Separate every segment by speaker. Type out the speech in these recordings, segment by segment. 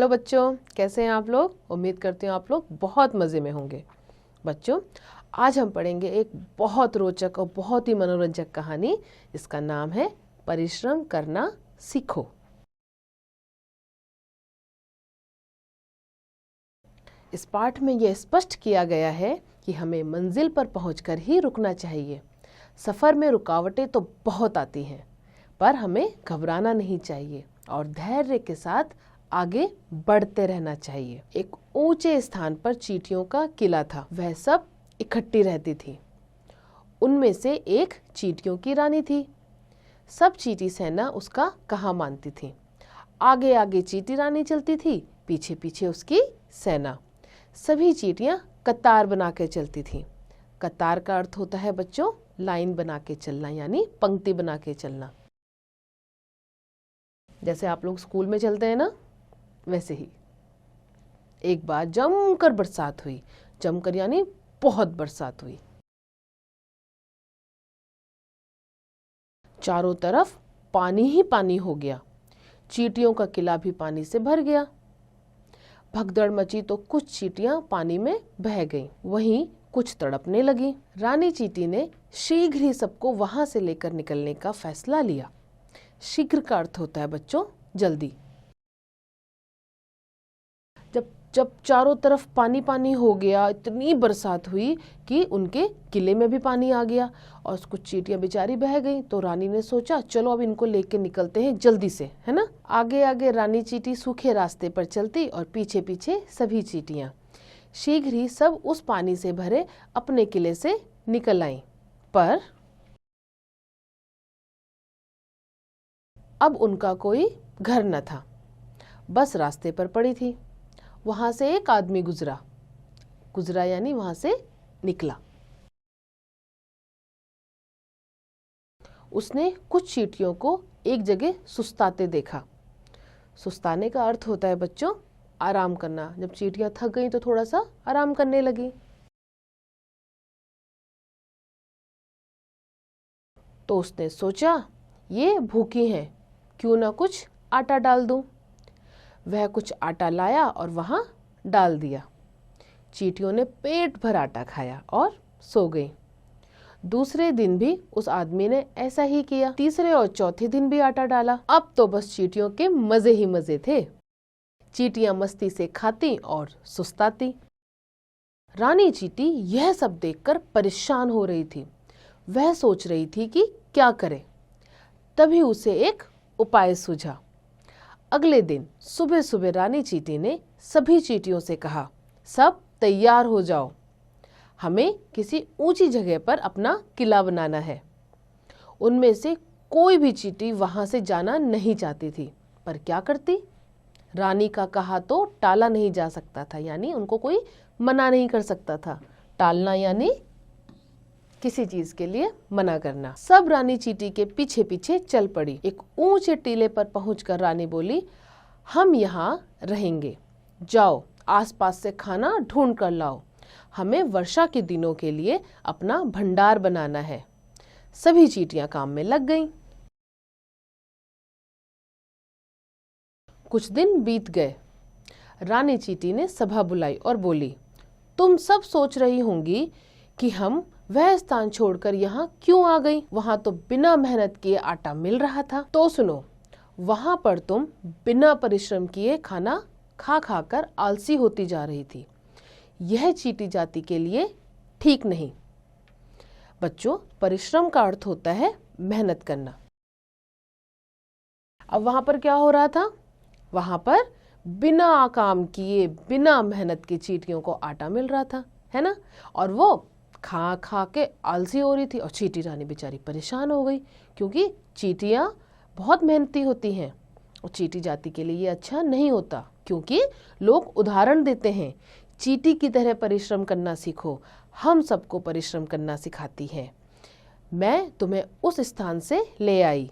Speaker 1: Hello बच्चों, कैसे हैं आप लोग। उम्मीद करती हूँ आप लोग बहुत मज़े में होंगे। बच्चों, आज हम पढ़ेंगे एक बहुत रोचक और बहुत ही मनोरंजक कहानी। इसका नाम है परिश्रम करना सीखो। इस पाठ में यह स्पष्ट किया गया है कि हमें मंजिल पर पहुंचकर ही रुकना चाहिए। सफ़र में रुकावटें तो बहुत आती हैं, पर हमें घबराना नहीं चाहिए और धैर्य के साथ आगे बढ़ते रहना चाहिए। एक ऊंचे स्थान पर चींटियों का किला था। वह सब इकट्ठी रहती थी। उनमें से एक चींटियों की रानी थी। सब चींटी सेना उसका कहा मानती थी। आगे आगे चींटी रानी चलती थी, पीछे पीछे उसकी सेना। सभी चींटियां कतार बना के चलती थीं। कतार का अर्थ होता है बच्चों लाइन बना के चलना, यानी पंक्ति बना के चलना। जैसे आप लोग स्कूल में चलते हैं ना, वैसे ही। एक बार जमकर बरसात हुई। जमकर यानी बहुत बरसात हुई। चारों तरफ पानी ही पानी हो गया। चींटियों का किला भी पानी से भर गया। भगदड़ मची तो कुछ चींटियां पानी में बह गईं। वहीं कुछ तड़पने लगी। रानी चींटी ने शीघ्र ही सबको वहां से लेकर निकलने का फैसला लिया। शीघ्र का अर्थ होता है बच्चों जल्दी। जब चारों तरफ पानी पानी हो गया, इतनी बरसात हुई कि उनके किले में भी पानी आ गया और कुछ चींटियां बेचारी बह गई। तो रानी ने सोचा चलो अब इनको लेके निकलते हैं जल्दी से, है ना। आगे आगे रानी चींटी सूखे रास्ते पर चलती और पीछे पीछे सभी चींटियां। शीघ्र ही सब उस पानी से भरे अपने किले से निकल आईं। पर अब उनका कोई घर न था। बस रास्ते पर पड़ी थी। वहां से एक आदमी गुजरा यानी वहां से निकला। उसने कुछ चींटियों को एक जगह सुस्ताते देखा। सुस्ताने का अर्थ होता है बच्चों आराम करना। जब चींटियां थक गई तो थोड़ा सा आराम करने लगी। तो उसने सोचा ये भूखी हैं, क्यों ना कुछ आटा डाल दूं। वह कुछ आटा लाया और वहां डाल दिया। चींटियों ने पेट भर आटा खाया और सो गई। दूसरे दिन भी उस आदमी ने ऐसा ही किया। तीसरे और चौथे दिन भी आटा डाला। अब तो बस चींटियों के मजे ही मजे थे। चींटियां मस्ती से खाती और सुस्ताती। रानी चींटी यह सब देखकर परेशान हो रही थी। वह सोच रही थी कि क्या करे। तभी उसे एक उपाय सूझा। अगले दिन सुबह सुबह रानी चींटी ने सभी चींटियों से कहा, सब तैयार हो जाओ, हमें किसी ऊंची जगह पर अपना किला बनाना है। उनमें से कोई भी चींटी वहां से जाना नहीं चाहती थी, पर क्या करती। रानी का कहा तो टाला नहीं जा सकता था, यानी उनको कोई मना नहीं कर सकता था। टालना यानी किसी चीज के लिए मना करना। सब रानी चींटी के पीछे पीछे चल पड़ी। एक ऊंचे टीले पर पहुंचकर रानी बोली, हम यहाँ रहेंगे, जाओ आसपास से खाना ढूंढ कर लाओ, हमें वर्षा के दिनों के लिए अपना भंडार बनाना है। सभी चींटियां काम में लग गईं। कुछ दिन बीत गए। रानी चींटी ने सभा बुलाई और बोली, तुम सब सोच रही होंगी कि हम वह स्थान छोड़कर यहाँ क्यों आ गई। वहां तो बिना मेहनत किए आटा मिल रहा था। तो सुनो, वहां पर तुम बिना परिश्रम किए खाना खा खा कर आलसी होती जा रही थी। यह चींटी जाति के लिए ठीक नहीं। बच्चों, परिश्रम का अर्थ होता है मेहनत करना। अब वहां पर क्या हो रहा था, वहां पर बिना काम किए बिना मेहनत की चींटियों को आटा मिल रहा था, है ना। और वो खा खा के आलसी हो रही थी और चींटी रानी बेचारी परेशान हो गई, क्योंकि चींटियां बहुत मेहनती होती हैं और चींटी जाति के लिए ये अच्छा नहीं होता। क्योंकि लोग उदाहरण देते हैं, चींटी की तरह परिश्रम करना सीखो, हम सबको परिश्रम करना सिखाती है। मैं तुम्हें उस स्थान से ले आई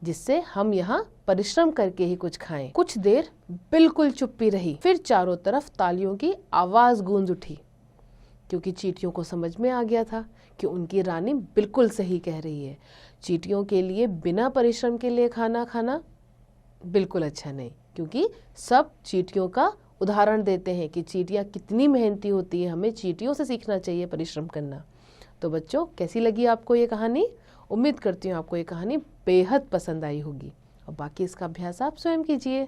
Speaker 1: जिससे हम यहाँ परिश्रम करके ही कुछ खाएं। कुछ देर बिल्कुल चुप्पी रही। फिर चारों तरफ तालियों की आवाज गूंज उठी, क्योंकि चींटियों को समझ में आ गया था कि उनकी रानी बिल्कुल सही कह रही है। चींटियों के लिए बिना परिश्रम के लिए खाना खाना बिल्कुल अच्छा नहीं, क्योंकि सब चींटियों का उदाहरण देते हैं कि चींटियाँ कितनी मेहनती होती है, हमें चींटियों से सीखना चाहिए परिश्रम करना। तो बच्चों, कैसी लगी आपको ये कहानी? उम्मीद करती हूँ आपको ये कहानी बेहद पसंद आई होगी और बाकी इसका अभ्यास आप स्वयं कीजिए।